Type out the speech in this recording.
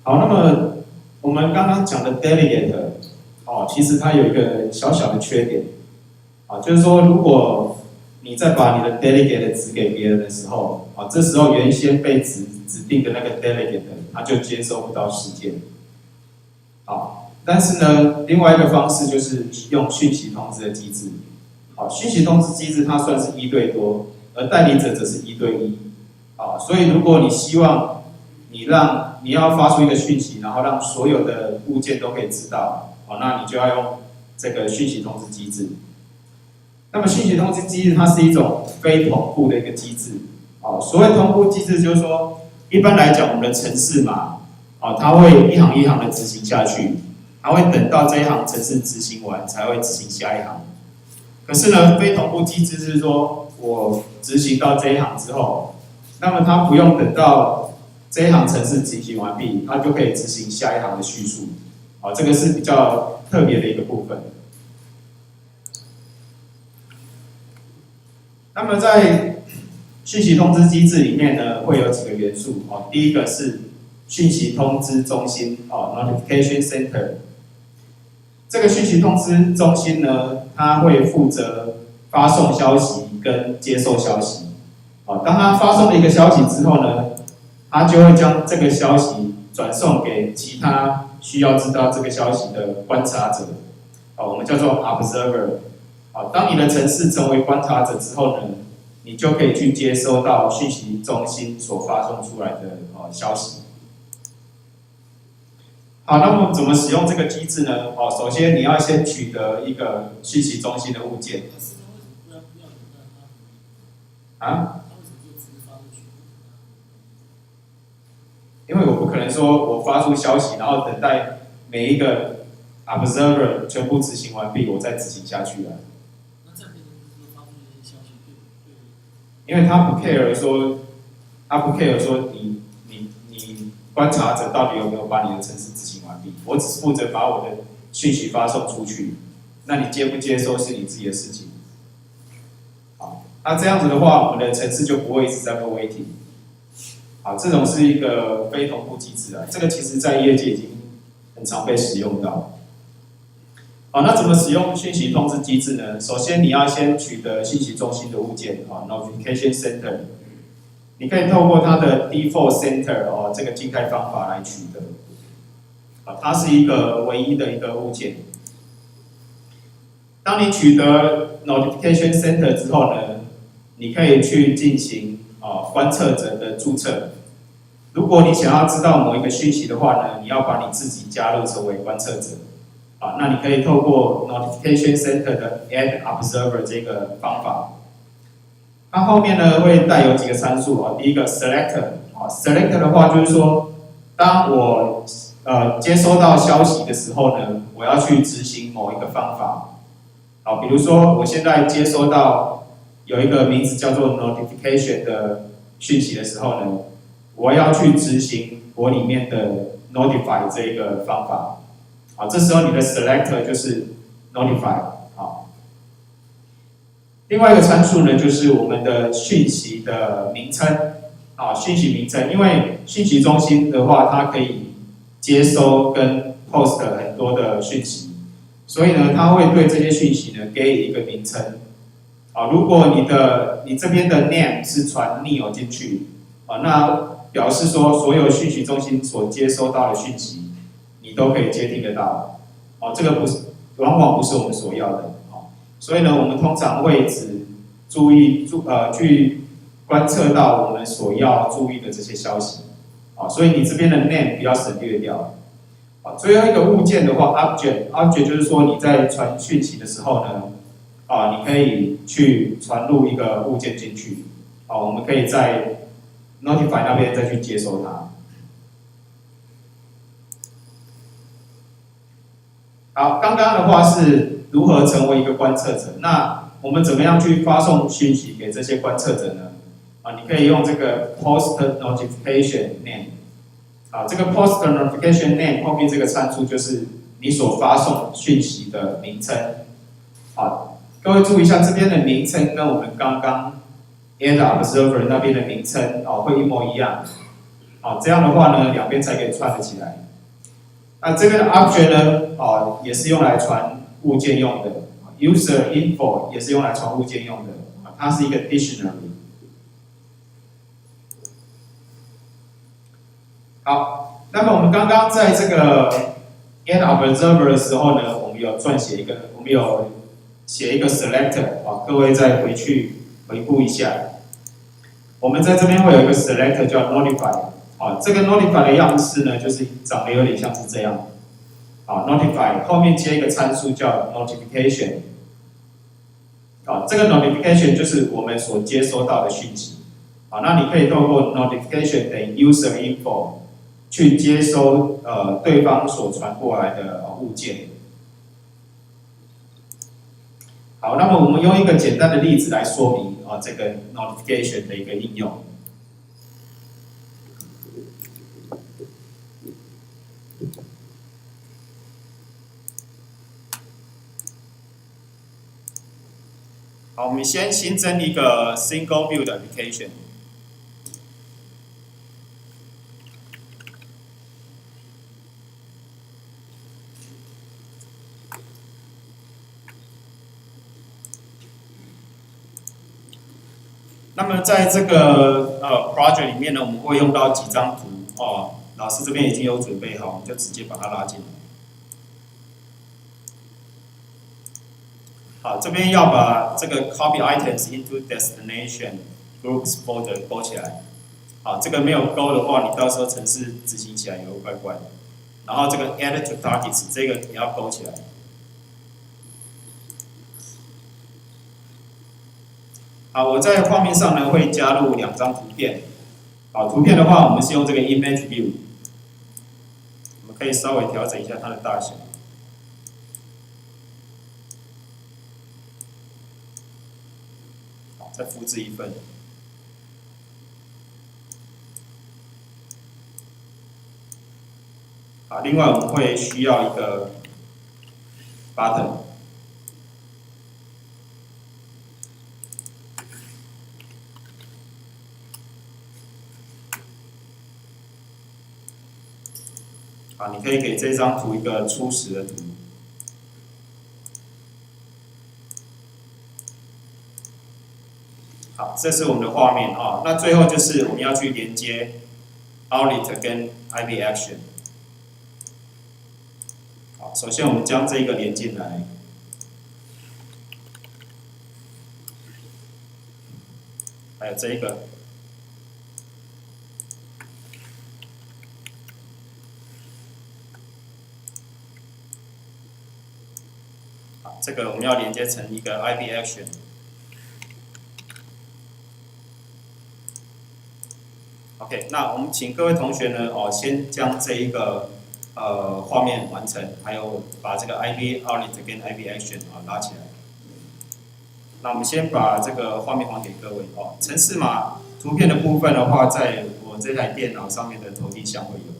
好，那么我们刚刚讲的 delegate 其实它有一个小小的缺点就是说，如果你在把你的 delegate 指给别人的时候这时候原先被指定的那个 delegate 他就接收不到事件但是呢，另外一个方式就是用讯息通知的机制。讯息通知机制它算是1对多，而代理者则是1对1。所以如果你希望你要发出一个讯息，然后让所有的物件都可以知道，那你就要用这个讯息通知机制。那么讯息通知机制它是一种非同步的一个机制。所谓同步机制就是说，一般来讲我们的程式嘛，它会一行一行的执行下去，它会等到这一行程式执行完才会执行下一行。可是呢，非同步机制是说我执行到这一行之后，那么它不用等到这一行程式执行完毕，它就可以执行下一行的叙述。这个是比较特别的一个部分。那么在讯息通知机制里面呢，会有几个元素第一个是讯息通知中心（Notification Center）。这个讯息通知中心呢，它会负责发送消息跟接受消息。当它发送了一个消息之后呢，它就会将这个消息转送给其他需要知道这个消息的观察者，我们叫做 observer。当你的程式成为观察者之后呢，你就可以去接收到讯息中心所发送出来的消息。好，那么怎么使用这个机制呢？首先你要先取得一个讯息中心的物件。因为我不可能说我发出消息，然后等待每一个 observer 全部执行完毕，我再执行下去啊。因为他不 care 说你观察者到底有没有把你的程式执行完毕，我只是负责把我的讯息发送出去，那你接不接收是你自己的事情。好，那这样子的话，我们的程式就不会一直在做 waiting。好，这种是一个非同步机制这个其实在业界已经很常被使用到。好，那怎么使用讯息通知机制呢？首先你要先取得讯息中心的物件，Notification Center。你可以透过它的 Default Center 这个静态方法来取得。它是一个唯一的一个物件。当你取得 Notification Center 之后呢，你可以去进行观测者的注册。如果你想要知道某一个讯息的话呢，你要把你自己加入成为观测者。那你可以透过 Notification Center 的 Add Observer 这个方法。它后面呢会带有几个参数第一个 Selector，Selector 的话就是说，当我接收到消息的时候呢，我要去执行某一个方法。比如说我现在接收到有一个名字叫做 Notification 的讯息的时候呢，我要去执行我里面的 Notify 这一个方法。这时候你的 Selector 就是 Notify。另外一个参数呢，就是我们的讯息的名称讯息名称，因为讯息中心的话，它可以接收跟 post 很多的讯息，所以呢，它会对这些讯息呢给予一个名称。如果你这边的 name 是传 neo 进去那表示说所有讯息中心所接收到的讯息，你都可以接听得到。这个往往不是我们所要的。所以呢，我们通常会只去观测到我们所要注意的这些消息。所以你这边的 name 不要省略掉。最后一个物件的话 ，object 就是说你在传讯息的时候呢，你可以去传入一个物件进去。我们可以在 Notify 那边再去接收它。好，刚刚的话是如何成为一个观测者？那我们怎么样去发送讯息给这些观测者呢？你可以用这个 Post Notification Name。这个 Post Notification Name 后面这个参数就是你所发送讯息的名称。各位注意一下，这边的名称跟我们刚刚 Add Observer 那边的名称会一模一样。好，这样的话呢，两边才可以串得起来。那这个 object 呢，也是用来传物件用的 ，user info 也是用来传物件用的，它是一个 dictionary。好，那么我们刚刚在这个 add observer 的时候呢，我们有写一个 selector 各位再回去回顾一下。我们在这边会有一个 selector 叫 notify， 这个 notify 的样式呢，就是长得有点像是这样，notify 后面接一个参数叫 notification， 这个 notification 就是我们所接收到的讯息，那你可以透过 notification 等于 user info 去接收对方所传过来的物件。好，那么我们用一个简单的例子来说明这个 notification 的一个应用。好，我们先新增一个 single view 的 application。那么在这个project 里面呢，我们会用到几张图老师这边已经有准备好，我们就直接把它拉进来。好，这边要把这个 copy items into destination groups folder 勾起来。好，这个没有勾的话，你到时候程式执行起来也会怪怪的。然后这个 add to targets 这个也要勾起来。好，我在画面上呢会加入2张图片。好，图片的话，我们是用这个 image view， 我们可以稍微调整一下它的大小。好，再复制一份。好，另外我们会需要一个 button。好，你可以给这张图一个初始的图。好，这是我们的画面那最后就是我们要去连接 Outlet 跟 IB Action。好，首先我们将这个连进来。还有这一个。这个我们要连接成一个 IB Action。OK， 那我们请各位同学呢，先将这一个画面完成，还有把这个 IB Outlet 跟 IB Action 拉起来。那我们先把这个画面还给各位程式码图片的部分的话，在我这台电脑上面的投递箱会有。